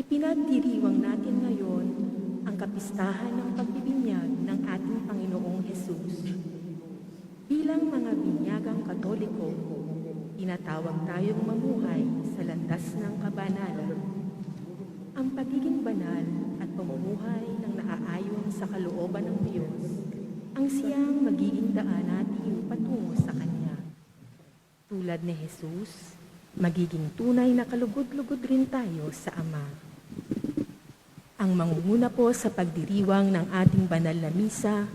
Ipinagdiriwang natin ngayon ang kapistahan ng pagbibinyag ng ating Panginoong Hesus. Bilang mga binyagang Katoliko, tinatawag tayong mamuhay sa landas ng kabanalan. Ang pagiging banal at pamumuhay ng naaayon sa kalooban ng Diyos ang siyang magiging daan natin patungo sa Kanya. Tulad ni Hesus, magiging tunay na kalugod-lugod rin tayo sa Ama. Ang mangunguna po sa pagdiriwang ng ating banal na misa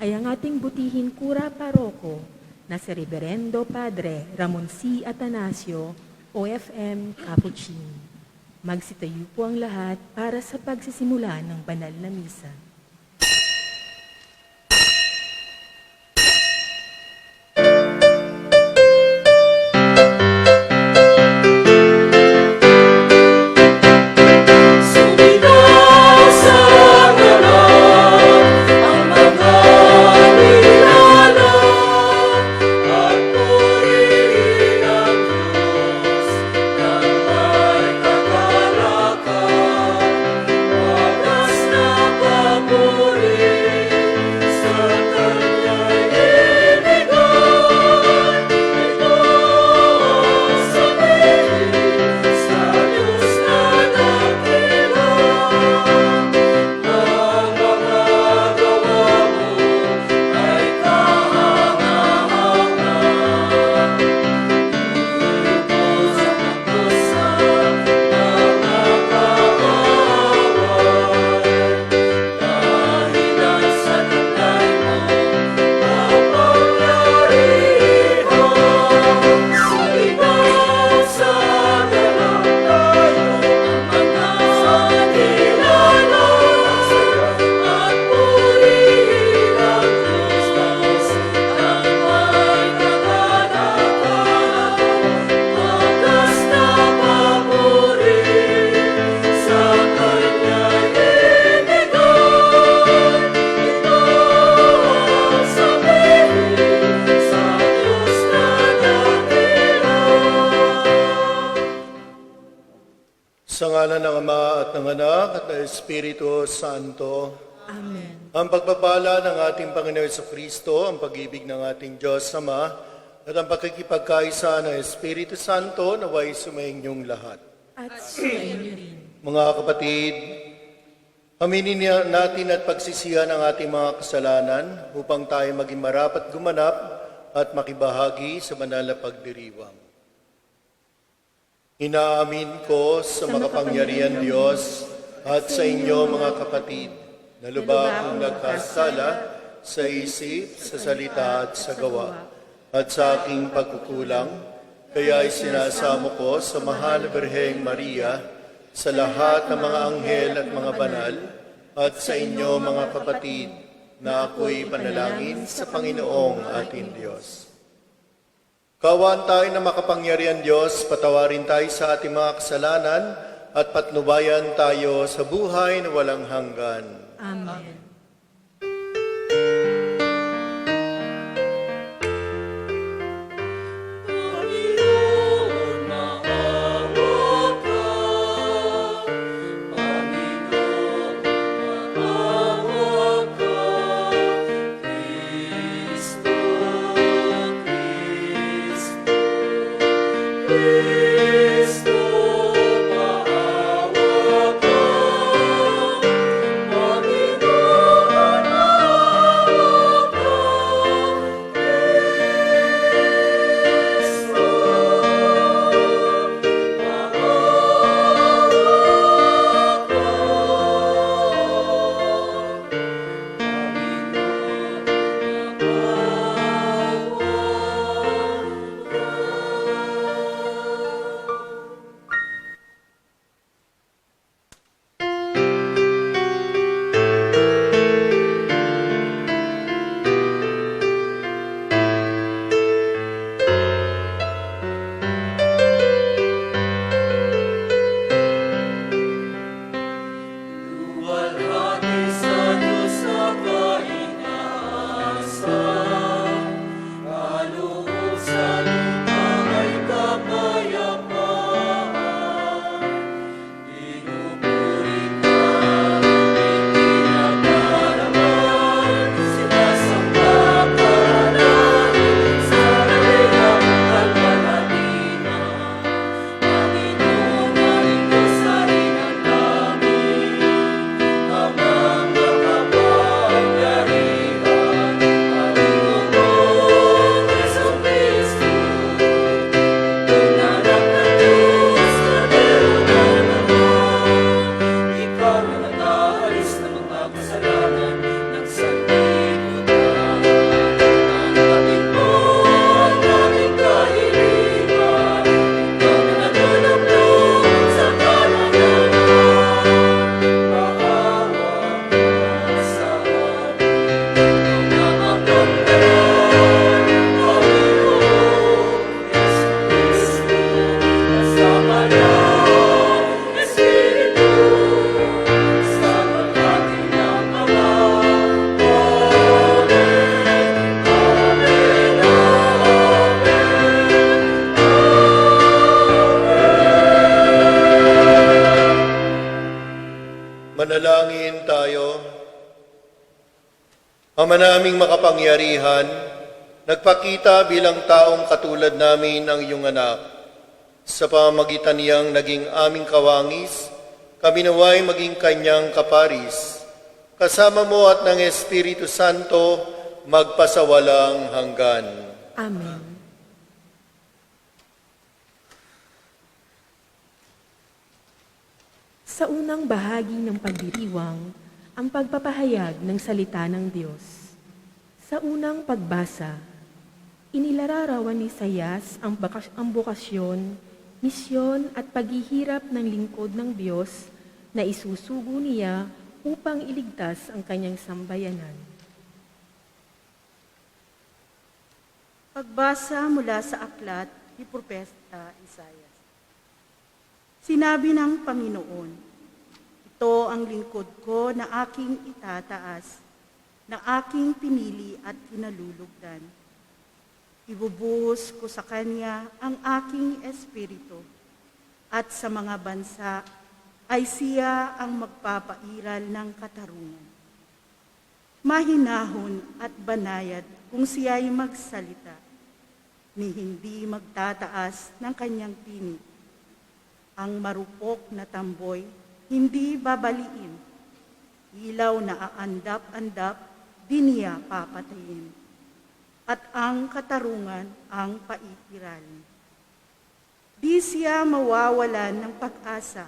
ay ang ating butihin kura paroko na si Reverendo Padre Ramon C. Atanasio, OFM Capuchin. Magsitayo po ang lahat para sa pagsisimula ng banal na misa. Sa ngalan ng Ama at ng Anak at ng Espiritu Santo. Amen. Ang pagpapala ng ating Panginoon Jesucristo, ang pag-ibig ng ating Diyos Ama, at ang pakikipagkaisa ng Espiritu Santo naway sumainyong lahat. At sumainyo rin. Mga kapatid, aminin natin at pagsisihan ang ating mga kasalanan upang tayo maging marapat gumanap at makibahagi sa banal na pagdiriwang. Inaamin ko sa makapangyarihan Diyos at sa inyo mga kapatid na lubha akong nagkasala sa isip, sa salita at sa gawa at sa aking pagkukulang, kaya isinasamo ko sa mahal na Birheng Maria, sa lahat ng mga anghel at mga banal, at sa inyo mga kapatid na ako'y panalangin sa Panginoong ating Diyos. Kaawaan tayo na makapangyarihan Diyos, patawarin tayo sa ating mga kasalanan at patnubayan tayo sa buhay na walang hanggan. Amen. Cristo, maawa ka, Panginoon. Manalangin tayo. Ama naming makapangyarihan, nagpakita bilang taong katulad namin ang iyong anak. Sa pamamagitan niyang naging aming kawangis, kami naway maging kanyang kaparis. Kasama mo at ng Espiritu Santo, magpasawalang hanggan. Amen. Sa unang bahagi ng pagdiriwang, ang pagpapahayag ng salita ng Diyos. Sa unang pagbasa, inilararawan ni Isaias ang bokasyon, misyon at paghihirap ng lingkod ng Diyos na isusugo niya upang iligtas ang kanyang sambayanan. Pagbasa mula sa aklat ni Propeta Isaias. Sinabi ng Panginoon, ito ang lingkod ko na aking itataas, na aking pinili at kinalulugdan. Ibubuhos ko sa kanya ang aking espiritu, at sa mga bansa ay siya ang magpapairal ng katarungan. Mahinahon at banayad kung siya'y magsalita, ni hindi magtataas ng kanyang tinig. Ang marupok na tamboy, hindi babaliin. Ilaw na aandap-andap, di niya papatayin. At ang katarungan ang paipiralin. Di siya mawawalan ng pag-asa,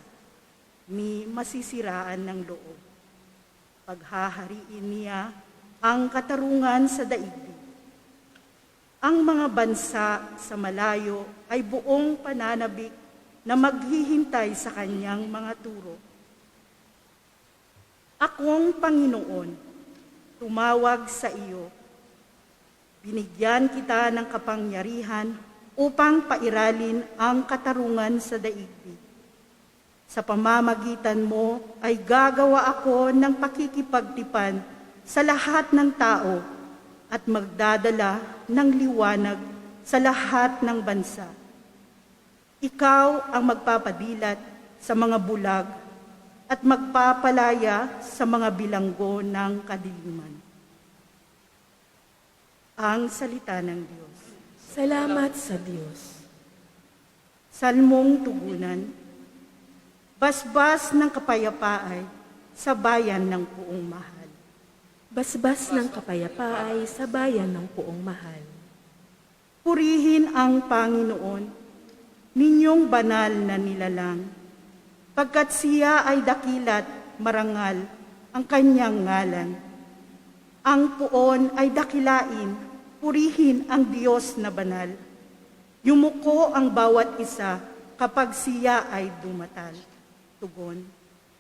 ni masisiraan ng loob. Paghahariin niya ang katarungan sa daigdig. Ang mga bansa sa malayo ay buong pananabik na maghihintay sa kanyang mga turo. Akong Panginoon, tumawag sa iyo. Binigyan kita ng kapangyarihan upang pairalin ang katarungan sa daigdig. Sa pamamagitan mo ay gagawa ako ng pakikipagtipan sa lahat ng tao at magdadala ng liwanag sa lahat ng bansa. Ikaw ang magpapadilat sa mga bulag at magpapalaya sa mga bilanggo ng kadiliman. Ang salita ng Diyos. Salamat sa Diyos. Salmong tugunan. Basbas ng kapayapaan sa bayan ng puong mahal. Basbas ng kapayapaan sa bayan ng puong mahal. Purihin ang Panginoon, ninyong banal na nilalang, pagkat siya ay dakilat marangal ang kanyang ngalan. Ang puon ay dakilain, purihin ang Diyos na banal. Yumuko ang bawat isa kapag siya ay dumatal. Tugon.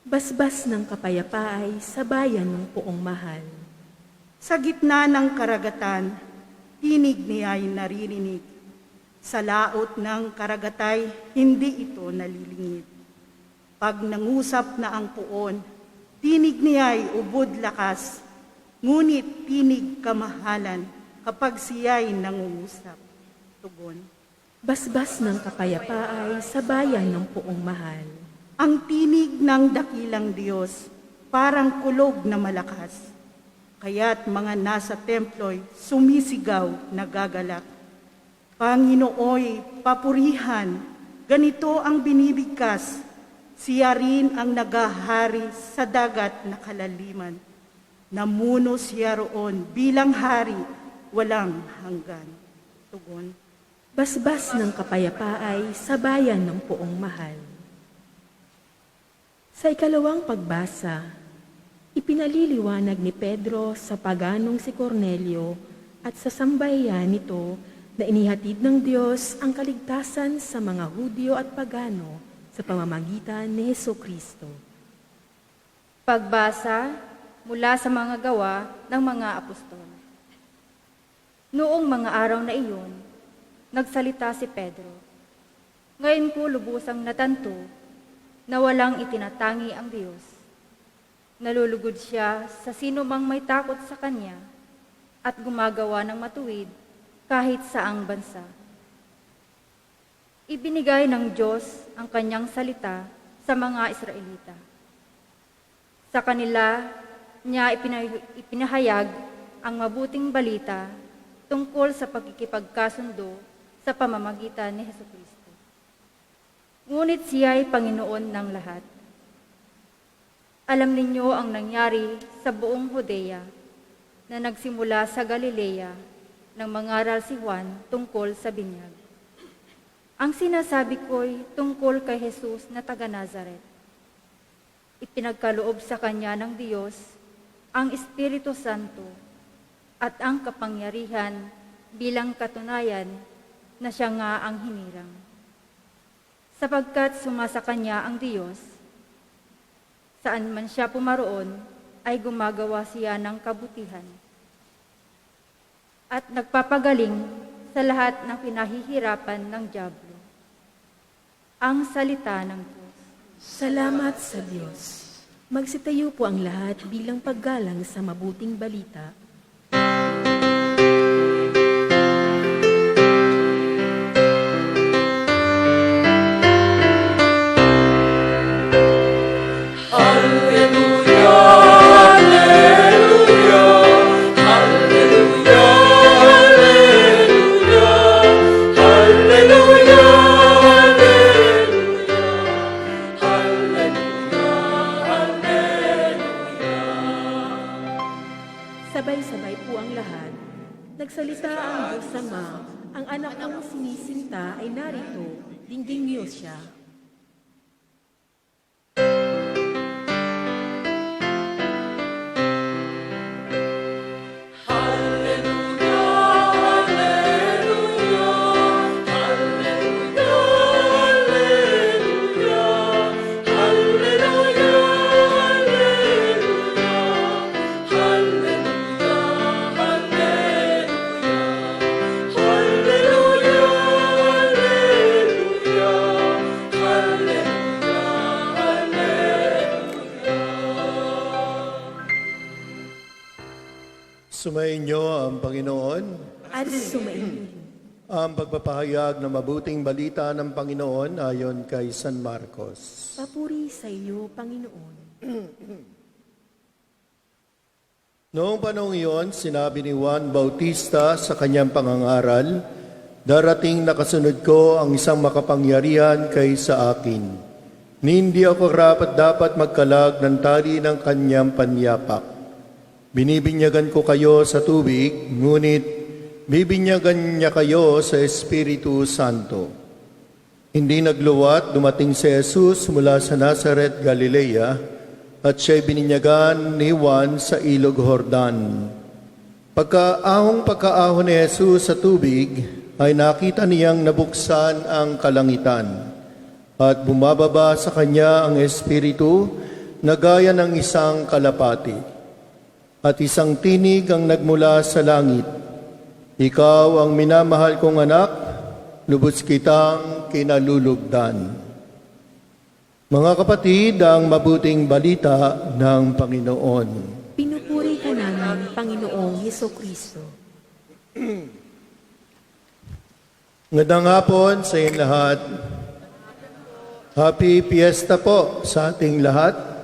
Basbas ng kapayapaan sa bayan ng puong mahal. Sa gitna ng karagatan, tinig niya'y naririnig. Sa laot ng karagatay, hindi ito nalilingid. Pag nangusap na ang puon, tinig niya'y ubod lakas, ngunit tinig kamahalan kapag siya'y nangungusap. Tugon. Basbas ng kapayapaan sa bayan ng puong mahal. Ang tinig ng dakilang Diyos, parang kulog na malakas. Kaya't mga nasa templo'y sumisigaw, nagagalak. Panginooy, papurihan, ganito ang binibigkas. Siya rin ang nagahari sa dagat na kalaliman. Namuno siya roon bilang hari, walang hanggan. Tugon. Basbas ng kapayapaan sa bayan ng puong mahal. Sa ikalawang pagbasa, ipinaliliwanag ni Pedro sa paganong si Cornelio at sa sambahayan nito na inihatid ng Diyos ang kaligtasan sa mga Hudyo at pagano sa pamamagitan ni Jesucristo. Pagbasa mula sa mga gawa ng mga apostol. Noong mga araw na iyon, nagsalita si Pedro. Ngayon ko lubusang natanto na walang itinatangi ang Diyos. Nalulugod siya sa sino mang may takot sa Kanya at gumagawa ng matuwid kahit saang bansa. Ibinigay ng Diyos ang Kanyang salita sa mga Israelita. Sa kanila niya ipinahayag ang mabuting balita tungkol sa pagkikipagkasundo sa pamamagitan ni Hesukristo. Ngunit siya ay Panginoon ng lahat. Alam ninyo ang nangyari sa buong Judea na nagsimula sa Galilea nang mangaral si Juan tungkol sa binyag. Ang sinasabi ko'y tungkol kay Jesus na taga Nazaret. Ipinagkaloob sa kanya ng Diyos ang Espiritu Santo at ang kapangyarihan bilang katunayan na siya nga ang hinirang. Sapagkat sumasa kanya ang Diyos, saan man siya pumaroon ay gumagawa siya ng kabutihan at nagpapagaling sa lahat ng pinahihirapan ng dyablo. Ang salita ng Diyos. Salamat sa Diyos. Magsitayo po ang lahat bilang paggalang sa mabuting balita. Sabay-sabay po ang lahat. Nagsalita ang Diyos Ama, ang anak ng sinisinta ay narito, dinggin niyo siya. Sumainyo ang Panginoon. At sumainyo. Ang pagpapahayag ng mabuting balita ng Panginoon ayon kay San Marcos. Papuri sa iyo, Panginoon. Noong panahon iyon, sinabi ni Juan Bautista sa kanyang pangangaral, "Darating na kasunod ko ang isang makapangyarihan kaysa akin. Hindi ako dapat magkalag ng tali ng kanyang panyapak. Binibinyagan ko kayo sa tubig, ngunit bibinyagan niya kayo sa Espiritu Santo." Hindi nagluwat, dumating si Jesus mula sa Nazaret, Galilea, at siya'y bininyagan ni Juan sa ilog Jordan. Pagkaahon ni Jesus sa tubig, ay nakita niyang nabuksan ang kalangitan, at bumababa sa kanya ang Espiritu na gaya ng isang kalapati. At isang tinig ang nagmula sa langit, "Ikaw ang minamahal kong anak, lubos kitang kinalulugdan." Mga kapatid, ang mabuting balita ng Panginoon. Pinupuri ka namin, Panginoong Hesukristo. Ngayong hapon sa inyong lahat. Happy Fiesta po sa ating lahat.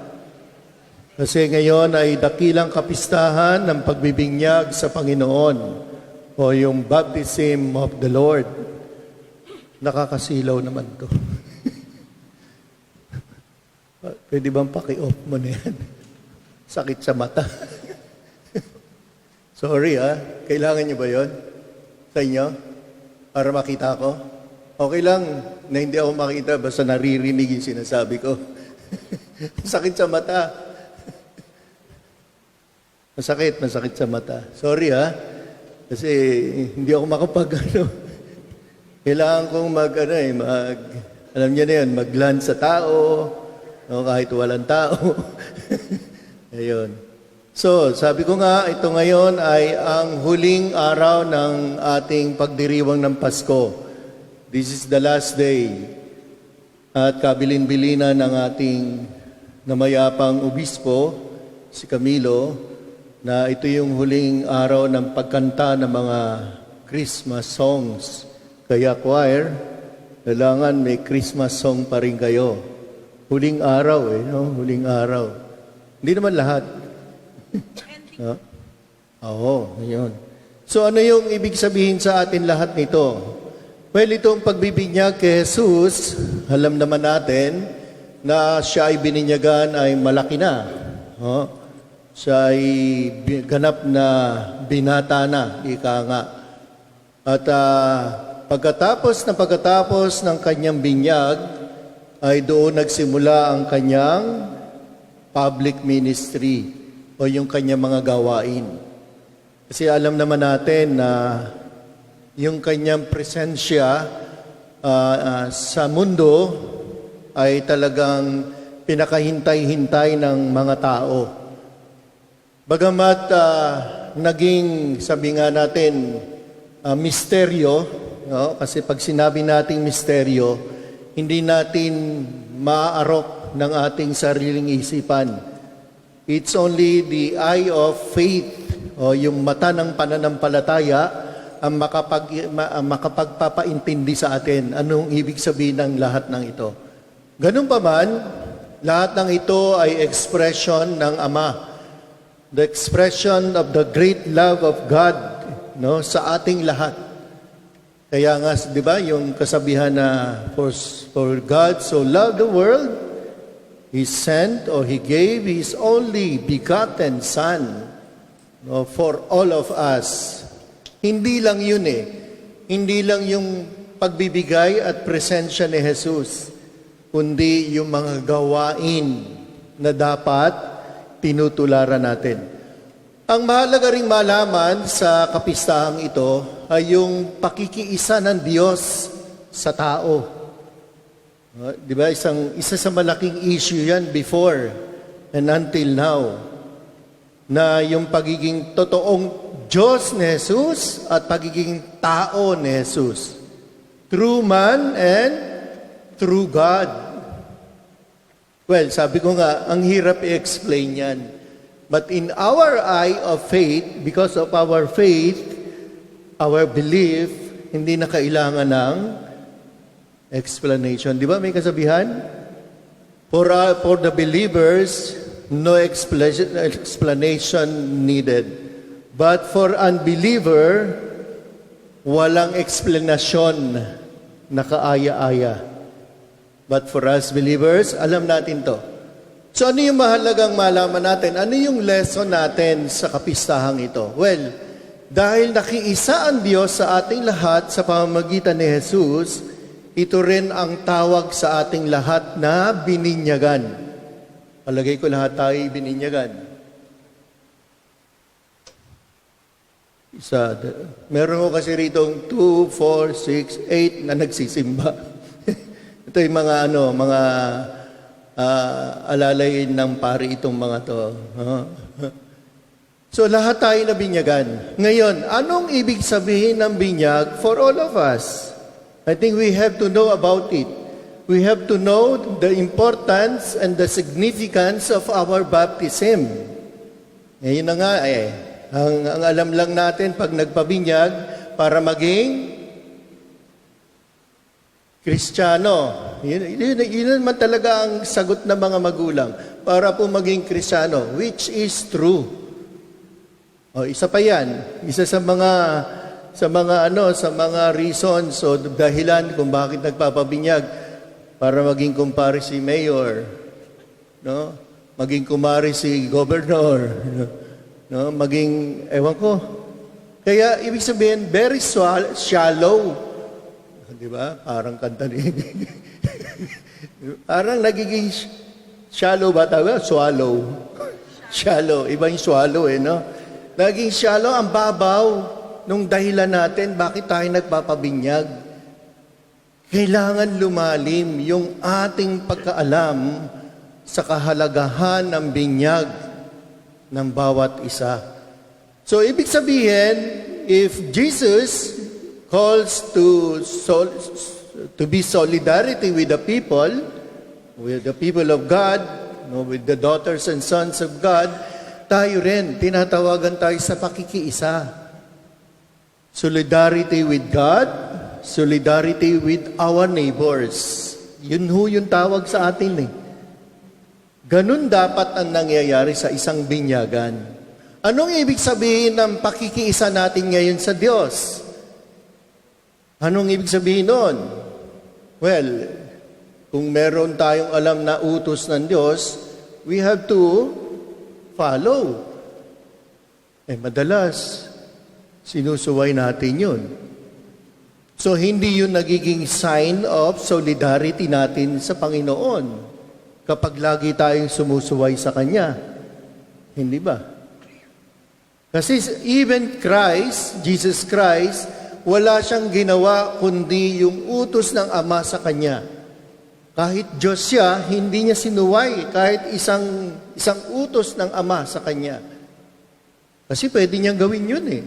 Kasi ngayon ay dakilang kapistahan ng pagbibinyag sa Panginoon o yung Baptism of the Lord. Nakakasilaw naman to. Pwede bang paki-off mo na yan? Sakit sa mata. Sorry kailangan niyo ba yon sa inyo? Para makita ko? Okay lang na hindi ako makita basta naririnig yung sinasabi ko. Sakit sa mata. Masakit sa mata. Sorry kasi hindi ako kailangan kong alam niyo na yun, mag-glance sa tao, kahit walang tao. Ayun. So, sabi ko nga, ito ngayon ay ang huling araw ng ating pagdiriwang ng Pasko. This is the last day. At kabilin-bilinan ng ating namayapang obispo, si Camilo, na ito yung huling araw ng pagkanta ng mga Christmas songs. Kaya choir, kailangan may Christmas song pa rin kayo. Huling araw Huling araw. Hindi naman lahat. No? Oo, yun. So ano yung ibig sabihin sa atin lahat nito? Well, itong pagbibinyag kay Jesus, alam naman natin na siya ay bininyagan ay malaki na. No? Siya ay ganap na binata na, ika nga. At pagkatapos ng kanyang binyag, ay doon nagsimula ang kanyang public ministry o yung kanyang mga gawain. Kasi alam naman natin na yung kanyang presensya sa mundo ay talagang pinakahintay-hintay ng mga tao. Bagamat naging, sabi nga natin, misteryo, no? Kasi pag sinabi nating misteryo, hindi natin maaarok ng ating sariling isipan. It's only the eye of faith o yung mata ng pananampalataya ang makapagpapaintindi sa atin anong ibig sabihin ng lahat ng ito. Ganun pa man, lahat ng ito ay expression ng Ama. The expression of the great love of God, no, sa ating lahat. Kaya nga, di ba, yung kasabihan na for God so loved the world, He sent or He gave His only begotten Son, no, for all of us. Hindi lang yun eh. Hindi lang yung pagbibigay at presensya ni Jesus, kundi yung mga gawain na dapat tinutularan natin. Ang mahalaga ring malaman sa kapistahang ito ay yung pakikiisa ng Diyos sa tao. Di ba? Isa sa malaking issue yan before and until now, na yung pagiging totoong Diyos ni Jesus at pagiging tao ni Jesus. True man and true God. Well, sabi ko nga, ang hirap i-explain yan. But in our eye of faith, because of our faith, our belief, hindi na kailangan ng explanation. Di ba may kasabihan? For the believers, no explanation needed. But for unbeliever, walang explanasyon na kaaya-aya. But for us believers, alam natin to. So ano yung mahalagang malaman natin? Ano yung lesson natin sa kapistahang ito? Well, dahil nakiisa ang Diyos sa ating lahat sa pamamagitan ni Jesus, ito rin ang tawag sa ating lahat na bininyagan. Palagay ko lahat tayo bininyagan. Meron ko kasi rito 2, 4, 6, 8 na nagsisimba. Ito yung mga alalayin ng pari itong mga to. So lahat tayo na binyagan. Ngayon, anong ibig sabihin ng binyag for all of us? I think we have to know about it. We have to know the importance and the significance of our baptism. Ngayon na nga ang alam lang natin pag nagpabinyag para maging Kristiyano. Yun naman talaga ang sagot ng mga magulang. Para po maging Kristiyano, which is true. O, isa pa yan. Isa sa mga reasons o dahilan kung bakit nagpapabinyag para maging kumpare si mayor, no? Maging kumare si governor, no? Maging, ewan ko. Kaya, ibig sabihin, very shallow. Di ba? Parang kanta ni... Parang nagiging shallow ba tawag? Swallow. Shallow. Iba yung swallow no? Naging shallow, ang babaw nung dahilan natin, bakit tayo nagpapabinyag? Kailangan lumalim yung ating pagkaalam sa kahalagahan ng binyag ng bawat isa. So, ibig sabihin, if Jesus calls to be solidarity with the people of God, with the daughters and sons of God, tayo rin, tinatawagan tayo sa pakikiisa. Solidarity with God, solidarity with our neighbors. Yun yung tawag sa atin Ganun dapat ang nangyayari sa isang binyagan. Anong ibig sabihin ng pakikiisa natin ngayon sa Diyos? Anong ibig sabihin nun? Well, kung meron tayong alam na utos ng Diyos, we have to follow. Madalas, sinusuway natin yun. So, hindi yun nagiging sign of solidarity natin sa Panginoon kapag lagi tayong sumusuway sa Kanya. Hindi ba? Kasi even Christ, Jesus Christ, wala siyang ginawa kundi yung utos ng Ama sa Kanya. Kahit Diyos siya, hindi niya sinuway kahit isang utos ng Ama sa Kanya. Kasi pwede niyang gawin yun eh.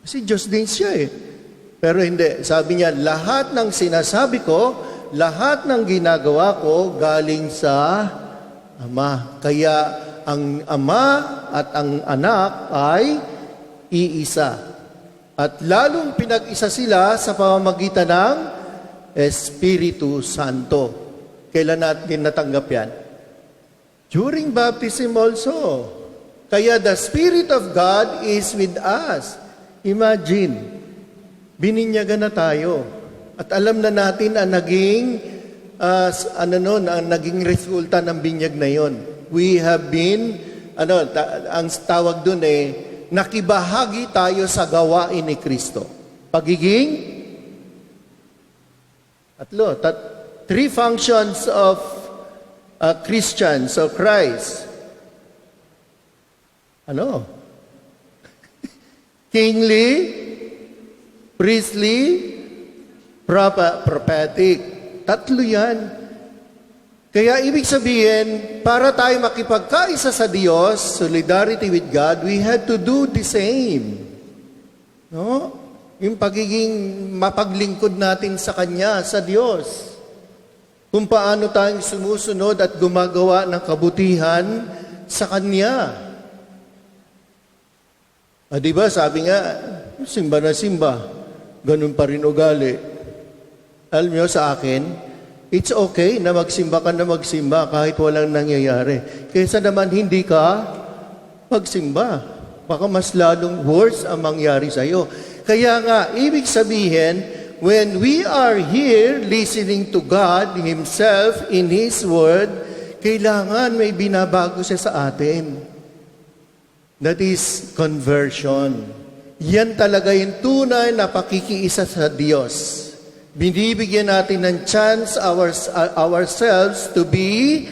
Kasi Diyos din siya eh. Pero hindi. Sabi niya, lahat ng sinasabi ko, lahat ng ginagawa ko galing sa Ama. Kaya ang Ama at ang Anak ay iisa. At lalong pinag-isa sila sa pamamagitan ng Espiritu Santo. Kailan natin natanggap yan? During baptism also. Kaya the Spirit of God is with us. Imagine, bininyagan na tayo. At alam na natin ang naging, ang naging resulta ng binyag na yon. We have been, ang tawag dun nakibahagi tayo sa gawain ni Kristo. Pagiging, three functions of Christians, of Christ. Kingly, priestly, prophetic. Tatlo yan. Kaya ibig sabihin, para tayo makipagkaisa sa Diyos, solidarity with God, we had to do the same. No? Yung pagiging mapaglingkod natin sa Kanya, sa Diyos. Kung paano tayong sumusunod at gumagawa ng kabutihan sa Kanya. Diba, sabi nga, simba na simba, ganun pa rin ugali. Alam nyo sa akin, it's okay na magsimba ka na magsimba kahit walang nangyayari. Kaysa naman hindi ka magsimba. Baka mas lalong worse ang mangyari sa'yo. Kaya nga, ibig sabihin, when we are here listening to God Himself in His Word, kailangan may binabago siya sa atin. That is conversion. Yan talaga yung tunay na pakikiisa sa Diyos. Binibigyan natin ng chance ourselves to be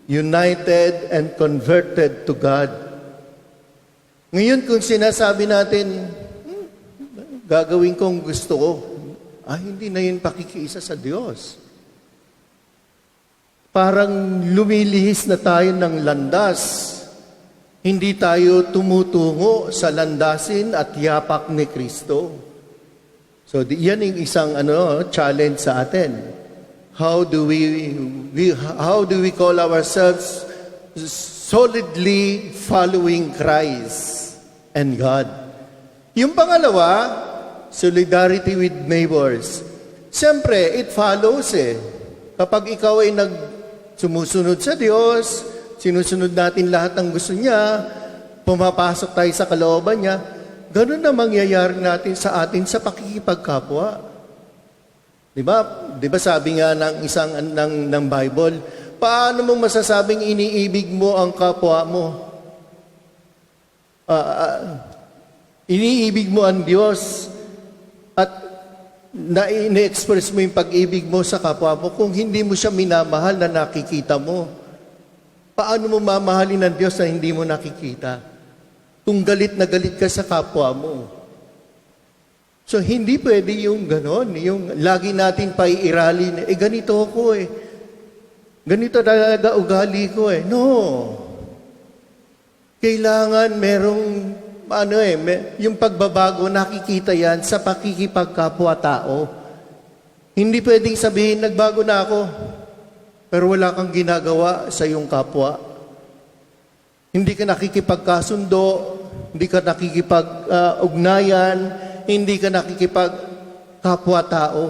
united and converted to God. Ngayon kung sinasabi natin, gagawin kong gusto ko, hindi na yun pakikiisa sa Diyos. Parang lumilihis na tayo ng landas. Hindi tayo tumutungo sa landasin at yapak ni Kristo. So, yan yung isang challenge sa atin. How do we call ourselves solidly following Christ and God? Yung pangalawa, solidarity with neighbors. Siyempre, it follows Kapag ikaw ay sumusunod sa Diyos, sinusunod natin lahat ng gusto niya, pumapasok tayo sa kalooban niya, ganun na mangyayari natin sa atin sa pakikipagkapwa. Diba sabi nga ng isang ng Bible, paano mo masasabing iniibig mo ang kapwa mo? Iniibig mo ang Diyos at na-express mo yung pag-ibig mo sa kapwa mo kung hindi mo siya minamahal na nakikita mo. Paano mo mamahalin ng Diyos na hindi mo nakikita? Kung galit na galit ka sa kapwa mo. So, hindi pwede yung ganon. Yung lagi natin paiiralin, ganito ako Ganito talaga ugali ko No. Kailangan merong, yung pagbabago, nakikita yan sa pakikipagkapwa-tao. Hindi pwedeng sabihin, nagbago na ako. Pero wala kang ginagawa sa iyong kapwa. Hindi ka nakikipagkasundo, hindi ka nakikipag-ugnayan, hindi ka nakikipag-kapwa-tao.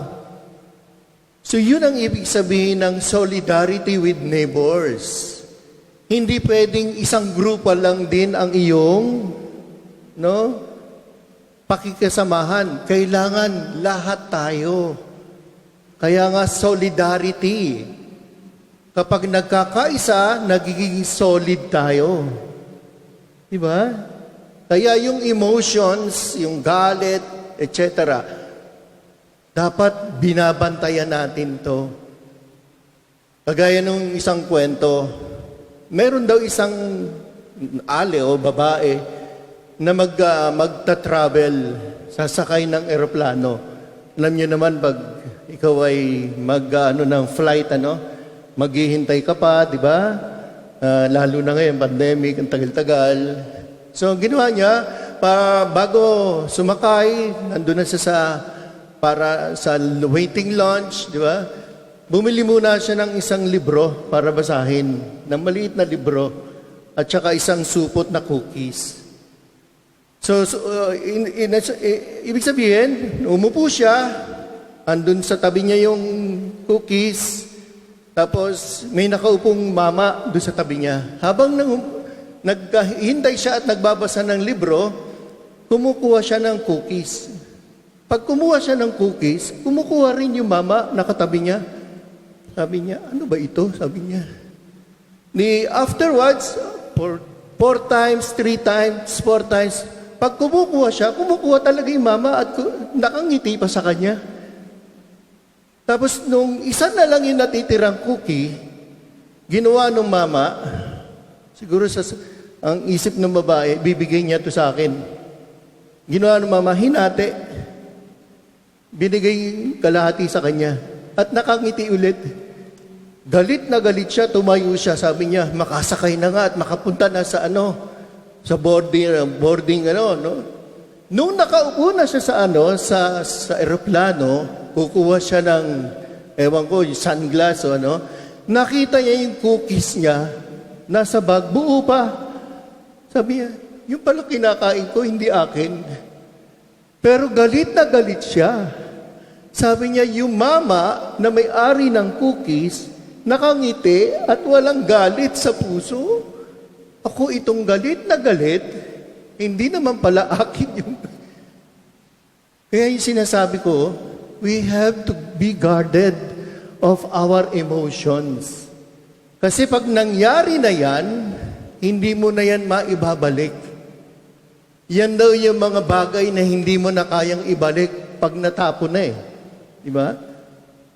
So yun ang ibig sabihin ng solidarity with neighbors. Hindi pwedeng isang grupo lang din ang iyong pakikasamahan. Kailangan lahat tayo. Kaya nga solidarity. Kapag nagkakaisa, nagiging solid tayo. Di ba? Kaya yung emotions, yung galit, etc., dapat binabantayan natin to. Kagaya nung isang kwento, meron daw isang ale o babae na magta-travel, sasakay ng eroplano. Alam niyo naman, pag ikaw ay ng flight, maghihintay ka pa, di ba? Lalo na ngayon, pandemic, ang tagal-tagal. So, ginawa niya, bago sumakay, nandun na siya para sa waiting lounge, di ba? Bumili muna siya ng isang libro para basahin, ng maliit na libro, at saka isang supot na cookies. So, ibig sabihin, umupo siya, andun sa tabi niya yung cookies, tapos may nakaupong mama doon sa tabi niya. Habang naghihintay siya at nagbabasa ng libro, kumukuha siya ng cookies. Pag kumuha siya ng cookies, kumukuha rin yung mama na katabi niya. Sabi niya, ano ba ito? Sabi niya. Afterwards, 4 times, 3 times, 4 times, pag kumukuha siya, kumukuha talaga yung mama at nakangiti pa sa kanya. Tapos nung isa na lang yung natitirang cookie, ginawa ng mama, siguro ang isip ng babae, bibigay niya to sa akin. Ginawa ng mama, hinati. Binigay kalahati sa kanya. At nakangiti ulit. Galit na galit siya, tumayo siya. Sabi niya, makasakay na nga at makapunta na sa sa boarding. Nung nakaupo na siya sa eroplano, kukuha siya ng, yung sunglass nakita niya yung cookies niya, nasa bag, buo pa. Sabi niya, yung pala kinakain ko, hindi akin. Pero galit na galit siya. Sabi niya, yung mama na may-ari ng cookies, nakangiti at walang galit sa puso. Ako itong galit na galit, hindi naman pala akin yung... Kaya yung sinasabi ko, we have to be guarded of our emotions. Kasi pag nangyari na yan, hindi mo na yan maibabalik. Yan daw yung mga bagay na hindi mo na kayang ibalik pag natapon na Di ba?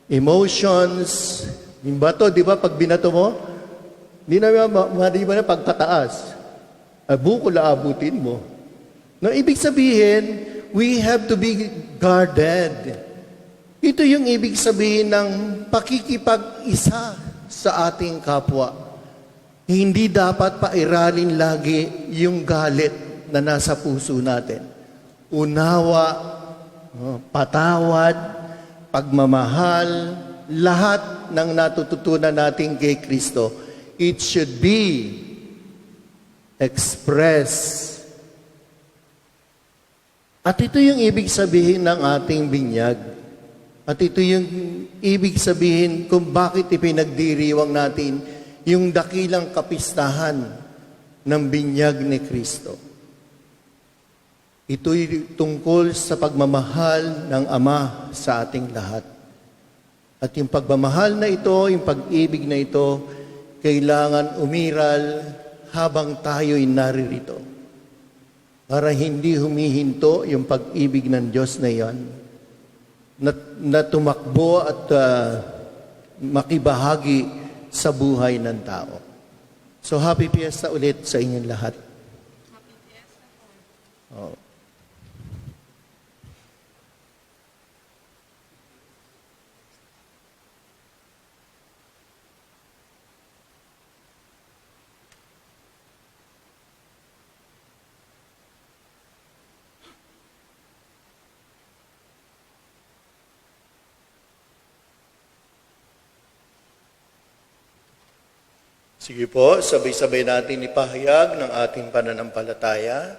Emotions. Yung bato, di ba, pag binato mo, di ba na pagtataas. Bukol aabutin mo. Ibig sabihin, we have to be guarded. Ito yung ibig sabihin ng pakikipag-isa sa ating kapwa. Hindi dapat pairalin lagi yung galit na nasa puso natin. Unawa, patawad, pagmamahal, lahat ng natututunan natin kay Kristo, it should be expressed. At ito yung ibig sabihin ng ating binyag. At ito yung ibig sabihin kung bakit ipinagdiriwang natin yung dakilang kapistahan ng binyag ni Kristo. Ito'y tungkol sa pagmamahal ng Ama sa ating lahat. At yung pagmamahal na ito, yung pag-ibig na ito, kailangan umiral habang tayo'y naririto. Para hindi humihinto yung pag-ibig ng Diyos na yan, na tumakbo at makibahagi sa buhay ng tao. So, happy fiesta ulit sa inyong lahat. Happy fiesta po. Sige po, sabay-sabay natin ipahayag ng ating pananampalataya.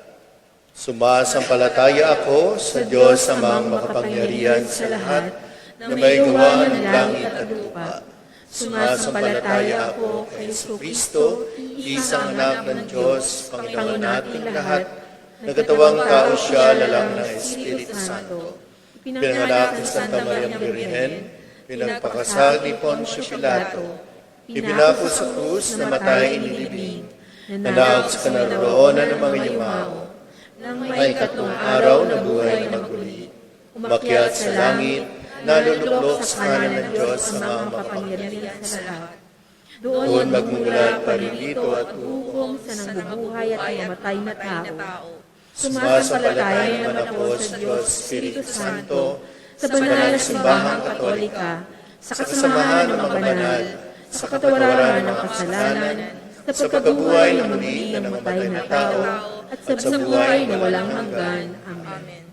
Sumasampalataya ako sa Diyos amang makapangyarihan sa lahat, na may gawa ng langit at lupa. Sumasampalataya ako kay Kristo, isang anak ng Diyos, Panginoon nating lahat, nagkatawang tao siya lalang ng Espiritu Santo. Pinanganak ng Santa Maria Birhen, pinagpakasal ni Poncio Pilato, ipinako sa krus, namatay inilibing, nanaog sa kanaroonan ng mga yumao, nang may ikatlong araw na buhay na maguli, umakyat sa langit, naluluklok sa kanan ng Diyos sa mga makapangyarihan sa lahat. Doon magmumulat paririto at Hukom sa nangbubuhay at namatay na tao. Sumasampalataya naman ako sa Diyos, Espiritu Santo, sa banal na simbahang katolika, sa kasamahan ng mga banal, sa katawaran ng kasalanan, sa pagkabuhay ng muli ng namatay na tao, at sa buhay na walang hanggan. Amen.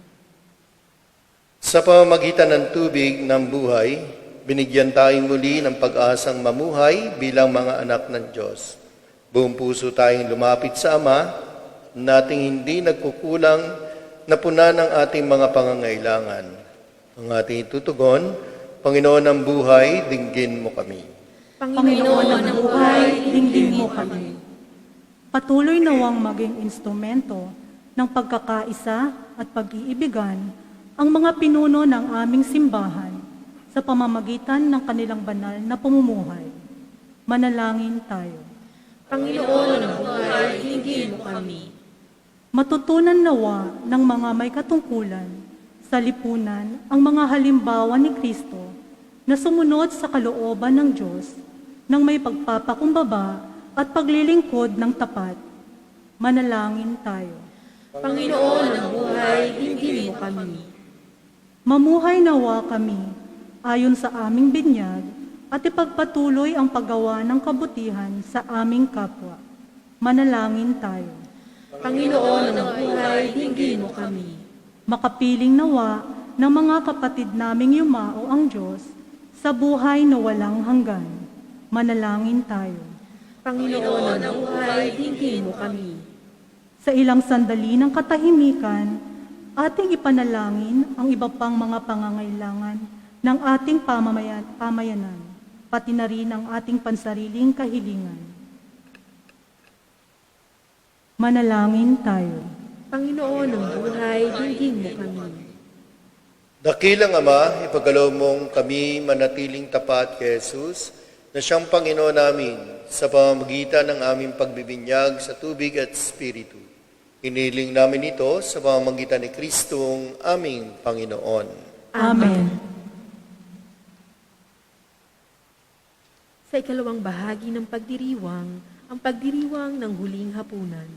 sa pamamagitan ng tubig ng buhay, binigyan tayong muli ng pag-asang mamuhay bilang mga anak ng Diyos. Buong puso tayong lumapit sa Ama, nating hindi nagkukulang na punan ang ating mga pangangailangan. Ang ating tutugon, Panginoon ng buhay, dinggin mo kami. Panginoon ng buhay, dinggin mo kami. Patuloy nawang maging instrumento ng pagkakaisa at pag-iibigan ang mga pinuno ng aming simbahan sa pamamagitan ng kanilang banal na pamumuhay. Manalangin tayo. Panginoon ng buhay, dinggin mo kami. Matutunan nawa ng mga may katungkulan sa lipunan ang mga halimbawa ni Kristo na sumunod sa kalooban ng Diyos ng may pagpapakumbaba at paglilingkod ng tapat. Manalangin tayo. Panginoon ng buhay, dinggin mo kami. Mamuhay nawa kami ayon sa aming binyag at ipagpatuloy ang paggawa ng kabutihan sa aming kapwa. Manalangin tayo. Panginoon ng buhay, dinggin mo kami. Makapiling nawa ng mga kapatid naming yumao ang Diyos sa buhay na walang hanggan. Manalangin tayo. Panginoon ng buhay, dinggin mo kami. Sa ilang sandali ng katahimikan, ating ipanalangin ang iba pang mga pangangailangan ng ating pamayanan, pati na rin ang ating pansariling kahilingan. Manalangin tayo. Panginoon ng buhay, dinggin mo kami. Dakilang Ama, ipagalaw mong kami manatiling tapat kay Jesus na siyang Panginoon namin sa pamamagitan ng aming pagbibinyag sa tubig at Espiritu. Iniling namin ito sa pamamagitan ni Kristong aming Panginoon. Amen. Sa ikalawang bahagi ng pagdiriwang, ang pagdiriwang ng huling hapunan.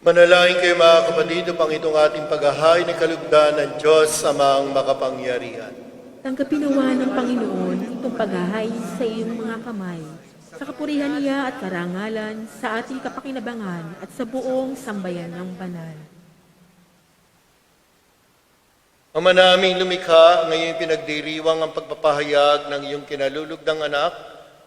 Manalangin kayo mga kapatid upang itong ating paghahay ng kalugdan ng Diyos Amang makapangyarihan. Tanggapin nawa ng Panginoon itong paghahay sa iyong mga kamay, sa kapurihan niya at karangalan, sa ating kapakinabangan at sa buong sambayan ng banal. Ama naming lumikha, ngayon pinagdiriwang ang pagpapahayag ng iyong kinalulugdang anak,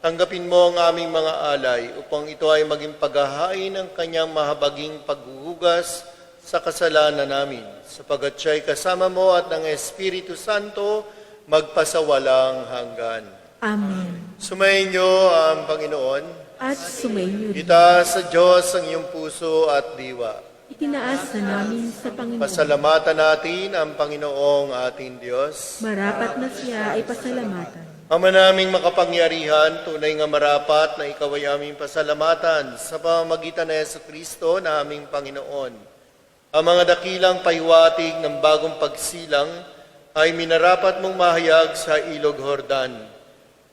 tanggapin mo ang aming mga alay upang ito ay maging paghahain ng kanyang mahabaging paghuhugas sa kasalanan namin, sapagat siya'y kasama mo at ng Espiritu Santo magpasawalang hanggan. Amen. Sumayin niyo ang Panginoon. At sumainyo rin. Itaas sa Diyos ang iyong puso at diwa. Itinaas na namin sa Panginoon. Pasalamatan natin ang Panginoong ating Diyos. Marapat na siya ay pasalamatan. Ama naming makapangyarihan, tunay nga marapat na ikaw ay aming pasalamatan sa pamamagitan ng Jesucristo na aming Panginoon. Ang mga dakilang pahiwatig ng bagong pagsilang ay minarapat mong mahayag sa Ilog Jordan.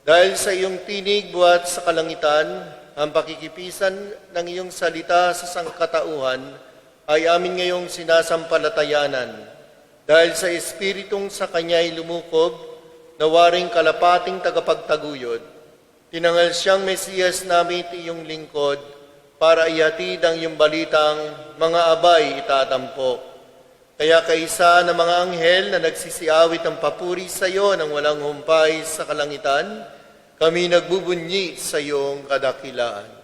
Dahil sa iyong tinig buhat sa kalangitan, ang pakikipisan ng iyong salita sa sangkatauhan ay amin ngayong sinasampalatayanan. Dahil sa Espiritong sa Kanya'y lumukob, na waring kalapating tagapagtaguyod, tinangal siyang Mesiyas namin iyong lingkod para ihatid ang iyong balitang mga abay itatampok. Kaya kaisa ng mga anghel na nagsisiawit ang papuri sa iyo ng walang humpay sa kalangitan, kami nagbubunyi sa iyong kadakilaan.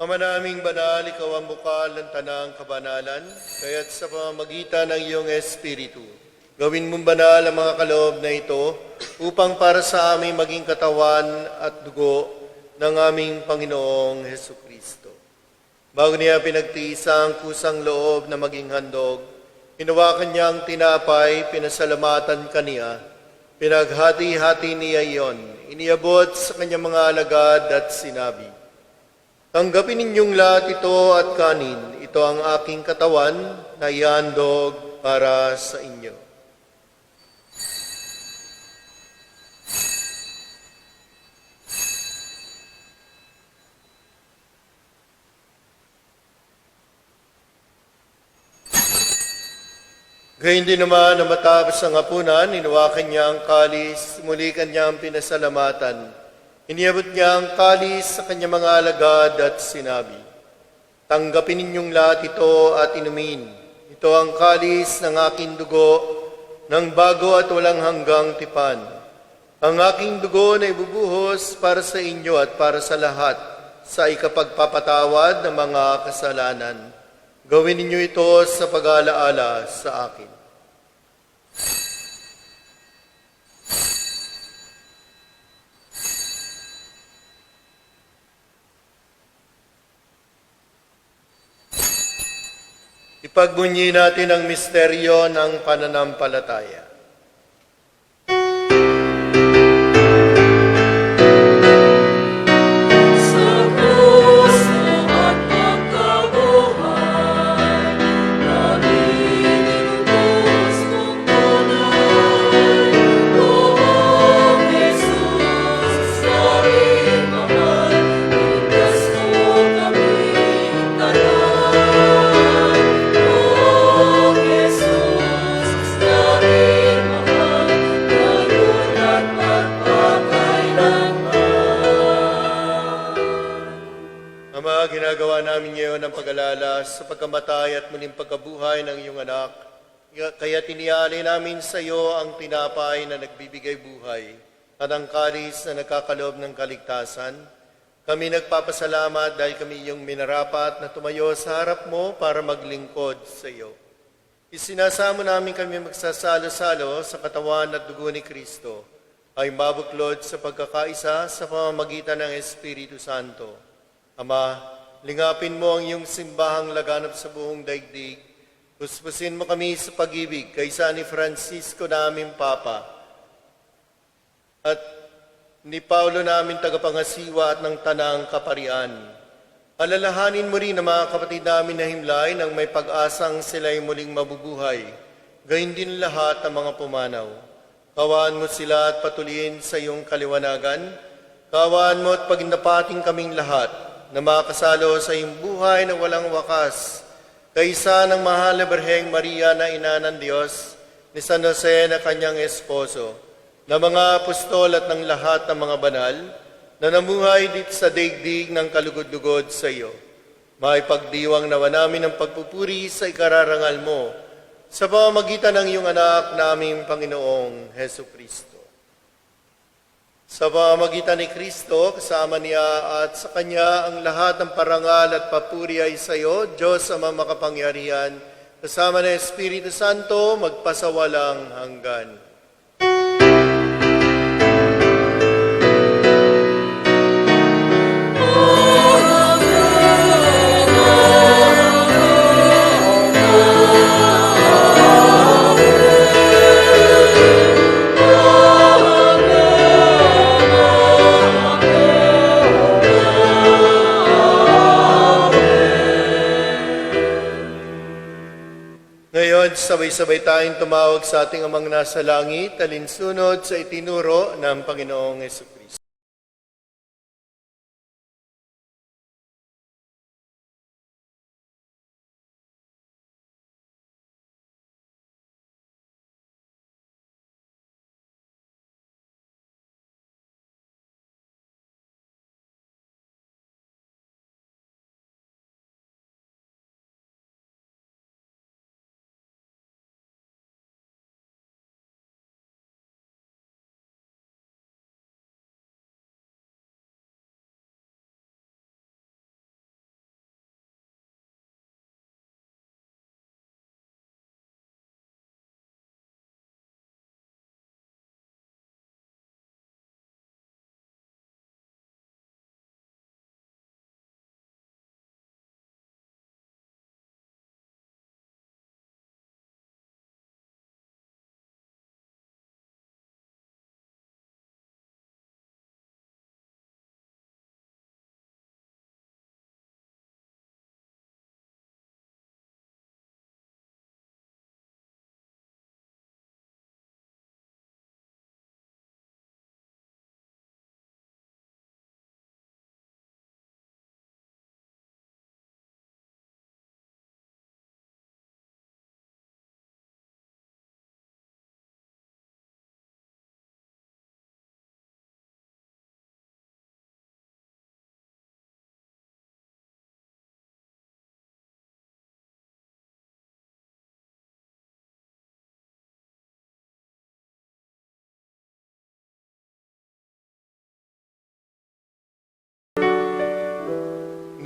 Ama naming banal, ikaw ang bukal ng tanang kabanalan, kaya't sa pamamagitan ng iyong Espiritu, gawin mong banal ang mga kaloob na ito upang para sa aming maging katawan at dugo ng aming Panginoong Hesukristo. Bago niya pinagtiisa ang kusang loob na maging handog, hinawakan niya ang tinapay, pinasalamatan kaniya, pinaghati-hati niya iyon, iniabot sa kanyang mga alagad at sinabi, tanggapin ninyong lahat ito at kanin. Ito ang aking katawan na ihandog para sa inyo. Gayun din naman na matapos ang hapunan, hinawakan niya ang kalis, muli kanyang pinasalamatan. Iniabot niya ang kalis sa kanyang mga alagad at sinabi, tanggapin ninyong lahat ito at inumin. Ito ang kalis ng aking dugo, ng bago at walang hanggang tipan. Ang aking dugo na ibubuhos para sa inyo at para sa lahat sa ikapagpapatawad ng mga kasalanan. Gawin ninyo ito sa pag-alaala sa akin. Ipagbunyi natin ang misteryo ng pananampalataya. Jesus, sa pagkamatay at muling pagkabuhay ng iyong anak. Kaya tiniali namin sa iyo ang tinapay na nagbibigay buhay at ang kalis na nagkakaloob ng kaligtasan. Kami nagpapasalamat dahil kami iyong minarapat na tumayo sa harap mo para maglingkod sa iyo. Isinasamo namin kami magsasalo-salo sa katawan at dugo ni Kristo ay mabuklod sa pagkakaisa sa pamamagitan ng Espiritu Santo. Ama, lingapin mo ang iyong simbahang laganap sa buong daigdig. Puspusin mo kami sa pag-ibig kaysa ni Francisco naming Papa at ni Paulo namin tagapangasiwa at ng Tanang Kaparian. Alalahanin mo rin ang mga kapatid namin na himlay nang may pag-asang sila'y muling mabubuhay. Gayun din lahat ng mga pumanaw. Kawaan mo sila at patuloyin sa iyong kaliwanagan. Kawaan mo at paginapating kaming lahat na makasalo sa iyong buhay na walang wakas. Kaysa ng mahal na Birheng Maria na ina ng Diyos, ni San Jose na kanyang esposo, na mga apostol at ng lahat ng mga banal, na namuhay dito sa daigdig ng kalugod-lugod sa iyo. May pagdiwang nawa namin ang pagpupuri sa ikararangal mo, sa pamamagitan ng iyong anak naming Panginoong Heso Kristo. Sa pamamagitan ni Kristo, kasama niya at sa Kanya ang lahat ng parangal at papuri ay sa iyo, Diyos Ama makapangyarihan, kasama ng Espiritu Santo, magpasawalang hanggan. Sabay-sabay tayong tumawag sa ating Amang nasa langit, alinsunod sa itinuro ng Panginoong Jesucristo.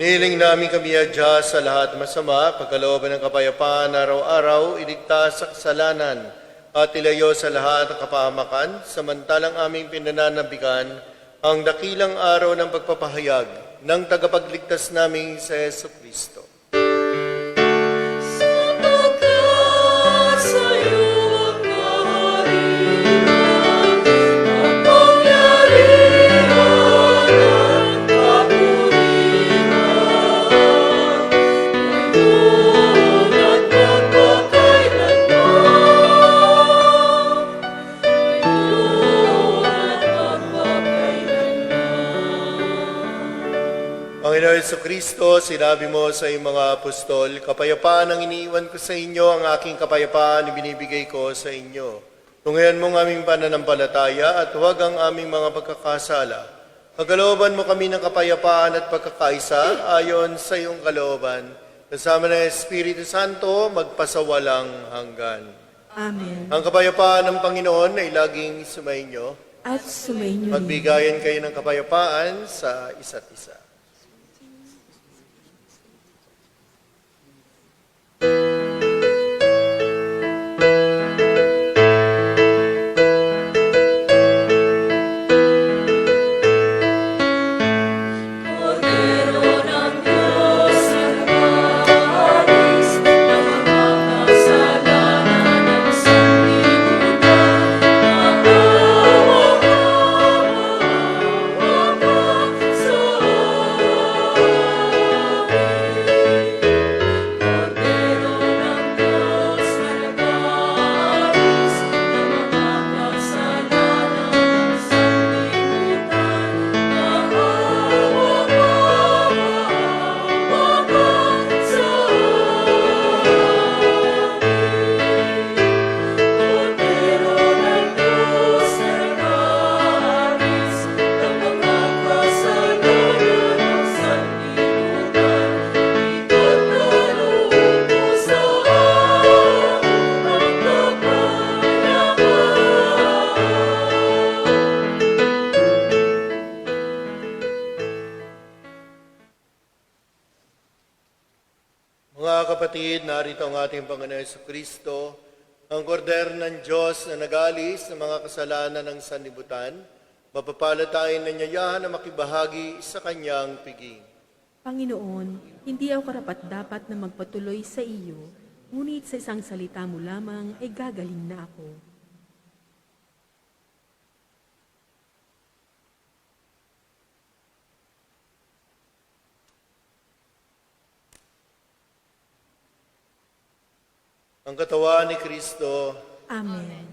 Niling namin kami adya sa lahat masama, pagkalooban ng kapayapaan araw-araw, iligtas sa kasalanan at ilayo sa lahat ng kapahamakan, samantalang aming pinananabikan ang dakilang araw ng pagpapahayag ng tagapagligtas naming sa Yesu Kristo. Panginoon Jesucristo, sinabi mo sa iyong mga apostol, kapayapaan ang iniiwan ko sa inyo, ang aking kapayapaan ibinibigay ko sa inyo. Tungayan mo ang aming pananampalataya at huwag ang aming mga pagkakasala. Pagkalooban mo kami ng kapayapaan at pagkakaisa ayon sa iyong kalooban. kasama ng Espiritu Santo, magpasawalang hanggan. Amen. Ang kapayapaan ng Panginoon ay laging sumainyo. At sumainyo rin. Magbigayan kayo ng kapayapaan sa isa't isa. Mga kapatid, narito ang ating Panginoon Jesucristo, ang kordero ng Diyos na nag-alis ng mga kasalanan ng sanlibutan. Mapapalad tayo ng niyayahan na makibahagi sa kanyang piging. Panginoon, hindi ako karapat-dapat na magpatuloy sa iyo, ngunit sa isang salita mo lamang ay gagaling na ako. Ang katawan ni Kristo, Amen.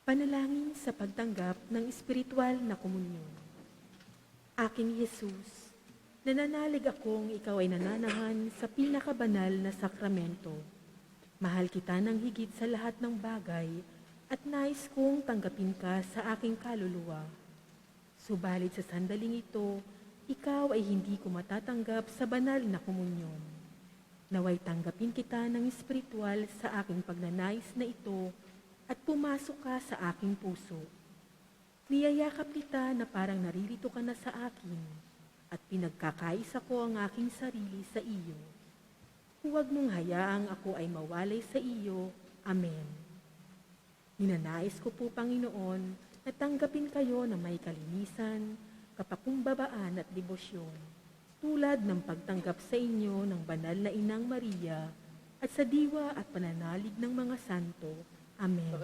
Panalangin sa pagtanggap ng espiritual na komunyon. Aking Jesus, nananalig akong ikaw ay nananahan sa pinakabanal na sakramento. Mahal kita ng higit sa lahat ng bagay at nais kong tanggapin ka sa aking kaluluwa. Subalit sa sandaling ito, ikaw ay hindi ko matatanggap sa banal na komunyon. Naway tanggapin kita ng espiritual sa aking pagnanais na ito at pumasok ka sa aking puso. Niyayakap kita na parang naririto ka na sa akin at pinagkakaisa ko ang aking sarili sa iyo. Huwag mong hayaang ako ay mawalay sa iyo. Amen. Ninanais ko po, Panginoon, na tanggapin kayo na may kalinisan, kapakumbabaan at debosyon, tulad ng pagtanggap sa inyo ng banal na Inang Maria at sa diwa at pananalig ng mga santo. Amen. Sa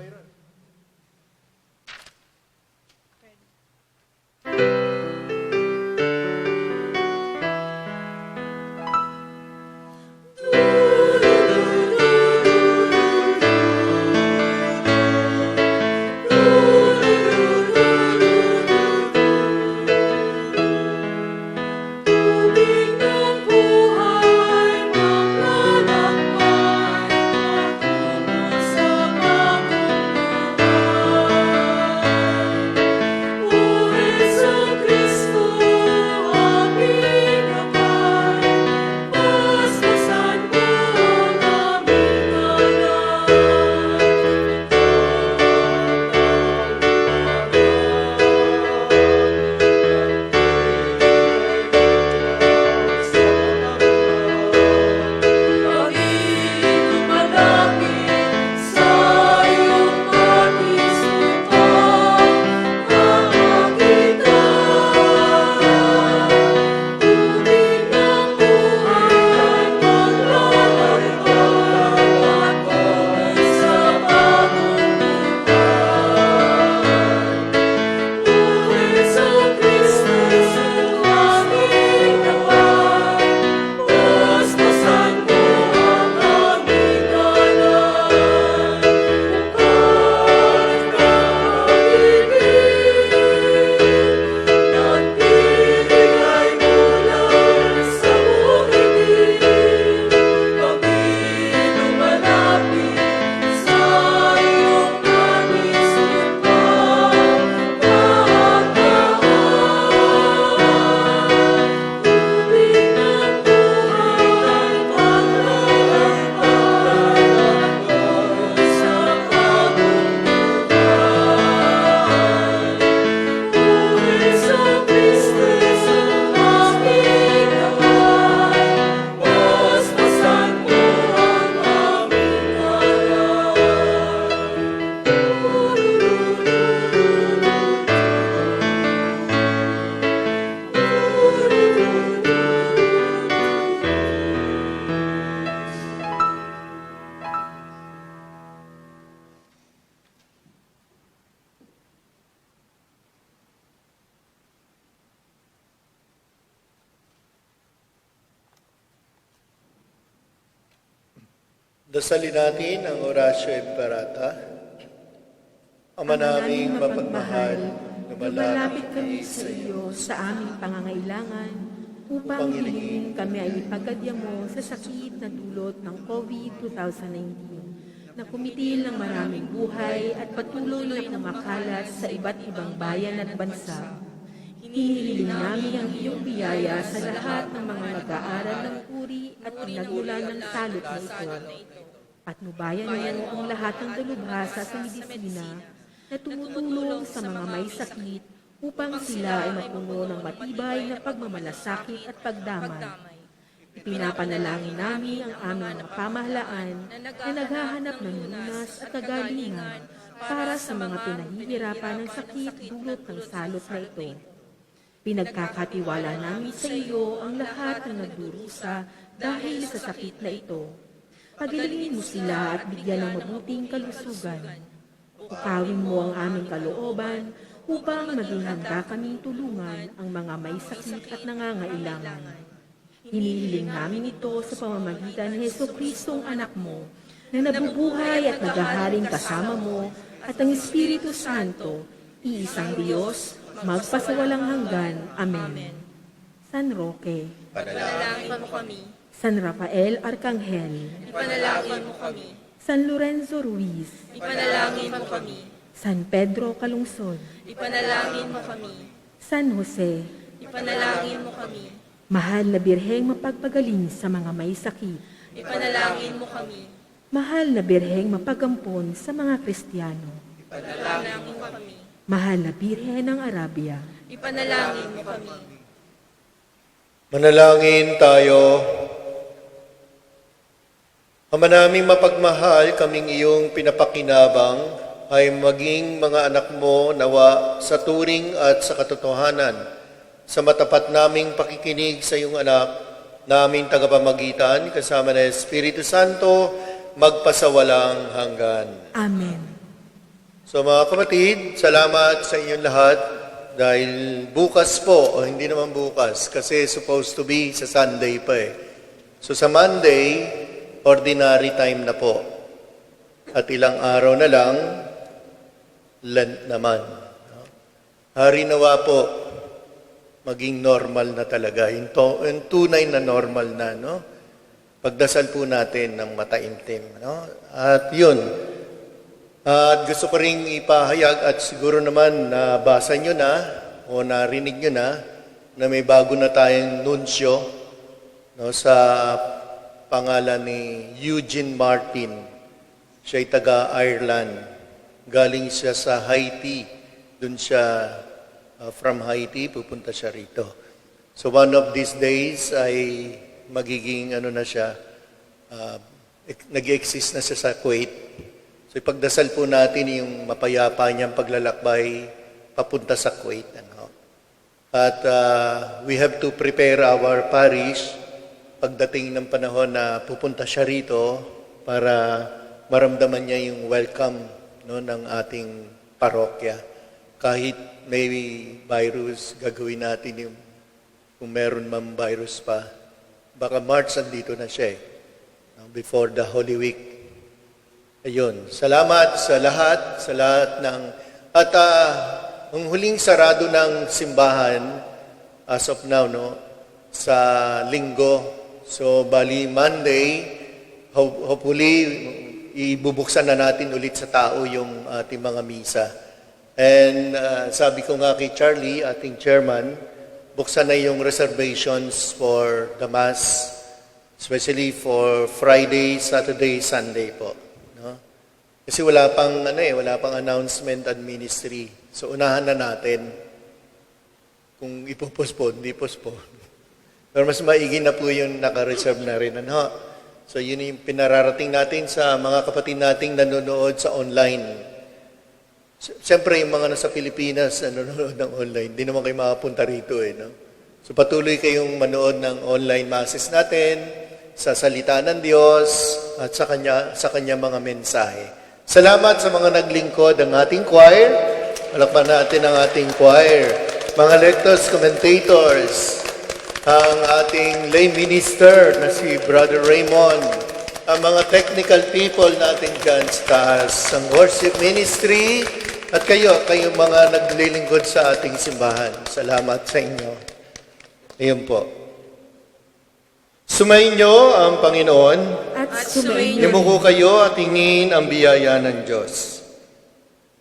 Dasalin natin ang Oratio Imperata. Ama naming mapagmahal, lumalapit kami sa iyo sa aming pangangailangan upang hilingin kami ay ipagkadya mo sa sakit na dulot ng COVID-2019 na kumitil ng maraming buhay at patuloy na kumakalat sa iba't ibang bayan at bansa. Hinihiling namin ang iyong biyaya sa lahat ng mga nag-aaral ng puri at pinagmulan ng salot na ito. Patnubayan mo ang lahat ng dalubhasa sa medisina na tumutulong sa mga may sakit upang sila ay mapuno ng matibay na pagmamalasakit at pagdamay. Ipinapanalangin namin ang aming mga pamahalaan na naghahanap ng lunas at kagalingan para sa mga pinahihirapan ng sakit dulot ng salot na ito. Pinagkakatiwala namin sa iyo ang lahat ng nagdurusa dahil sa sakit na ito. Pagilingin mo sila at bigyan ng mabuting kalusugan. Ukawin mo ang aming kalooban upang maging handa kaming tulungan ang mga may sakit at nangangailangan. Hinihiling namin ito sa pamamagitan ni Jesucristong anak mo, na nabubuhay at naghaharing kasama mo at ang Espiritu Santo, iisang Diyos, magpasawalang hanggan. Amen. San Roque, Panalangin mo kami. San Rafael Arcangel, Ipanalangin mo kami. San Lorenzo Ruiz, Ipanalangin mo kami. San Pedro Calungsod, Ipanalangin mo kami. San Jose, Ipanalangin mo kami. mahal na Birheng mapagpagaling sa mga may sakit, Ipanalangin mo kami. mahal na Birheng mapagampon sa mga Kristiyano, Ipanalangin mo kami. mahal na Birhen ng Arabia, Ipanalangin mo kami. Manalangin tayo. Ama naming mapagmahal, kaming iyong pinapakinabang ay maging mga anak mo nawa sa turing at sa katotohanan, sa matapat naming pakikinig sa iyong anak, naming tagapamagitan, kasama ng Espiritu Santo, magpasawalang hanggan. Amen. So mga kapatid, salamat sa inyong lahat dahil bukas po, o hindi naman bukas, kasi supposed to be sa Sunday pa eh. So sa Monday, ordinary time na po. At ilang araw na lang, Lent naman. Hari nawa po, maging normal na talaga. Yung tunay na normal na, no? Pagdasal po natin ng mataimtim, no? At yun, at gusto ko rin ipahayag at siguro naman nabasa nyo na o narinig nyo na may bago na tayong nunsyo, no, sa pangalan ni Eugene Martin. Siya ay taga-Ireland. Galing siya sa Haiti. Doon siya from Haiti, pupunta siya rito. So one of these days ay magiging na siya, nag-exist na siya sa Kuwait. So ipagdasal po natin yung mapayapa niyang paglalakbay papunta sa Kuwait. At we have to prepare our parish pagdating ng panahon na pupunta siya rito para maramdaman niya yung welcome, no, ng ating parokya. Kahit may virus, gagawin natin yung kung meron mang virus pa. Baka March andito na siya before the Holy Week. Ayun, salamat sa lahat ng, at ang huling sarado ng simbahan as of now, no, sa linggo. So, bali Monday, hopefully, ibubuksan na natin ulit sa tao yung ating mga misa. And sabi ko nga kay Charlie, ating chairman, buksan na yung reservations for the Mass, especially for Friday, Saturday, Sunday po. No? Kasi wala pang announcement at ministry. So, unahan na natin kung ipopostpone, hindi postpone. Pero mas maigi na po yung naka-reserve na rin. So yun yung pinararating natin sa mga kapatid nating nanonood sa online. Siyempre yung mga nasa Pilipinas nanonood ng online, hindi naman kayo makapunta rito no? So patuloy kayong manood ng online masses natin sa salita ng Diyos at sa kanya mga mensahe. Salamat sa mga naglingkod ng ating choir. Palakpan natin ang ating choir. Mga lectors, commentators, ang ating lay minister na si Brother Raymond, ang mga technical people natin dyan sa taas, ang worship ministry, at kayong mga naglilingkod sa ating simbahan. Salamat sa inyo. Ayun po. Sumayin niyo ang Panginoon. At At sumayin sumayin Yumuko kayo at hingin ang biyaya ng Diyos.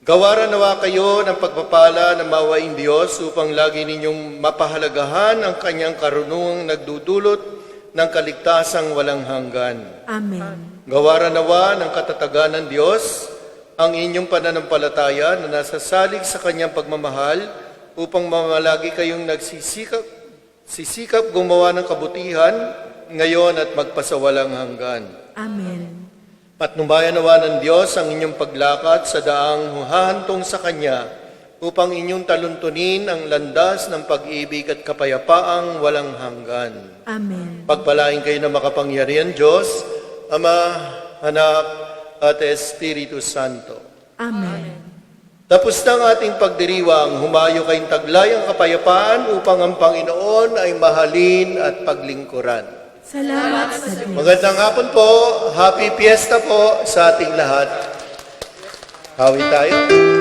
Gawaran nawa kayo ng pagpapala ng mawaing Diyos upang lagi ninyong mapahalagahan ang kanyang karunungang nagdudulot ng kaligtasang walang hanggan. Amen. Gawaran nawa ng katatagan ng Diyos ang inyong pananampalataya na nasasalig sa kanyang pagmamahal upang mamalagi kayong sisikap gumawa ng kabutihan ngayon at magpasawalang hanggan. Amen. Patnubayan nawa ng Diyos ang inyong paglakad sa daang hahantong sa Kanya upang inyong taluntunin ang landas ng pag-ibig at kapayapaang walang hanggan. Amen. Pagpalain kayo ng makapangyarihan Diyos, Ama, Anak, at Espiritu Santo. Amen. Tapos na ang ating pagdiriwang, humayo kayong taglay ang kapayapaan upang ang Panginoon ay mahalin at paglingkuran. Salamat sa Diyos. Magandang hapon po, happy fiesta po sa ating lahat. Hawi tayo.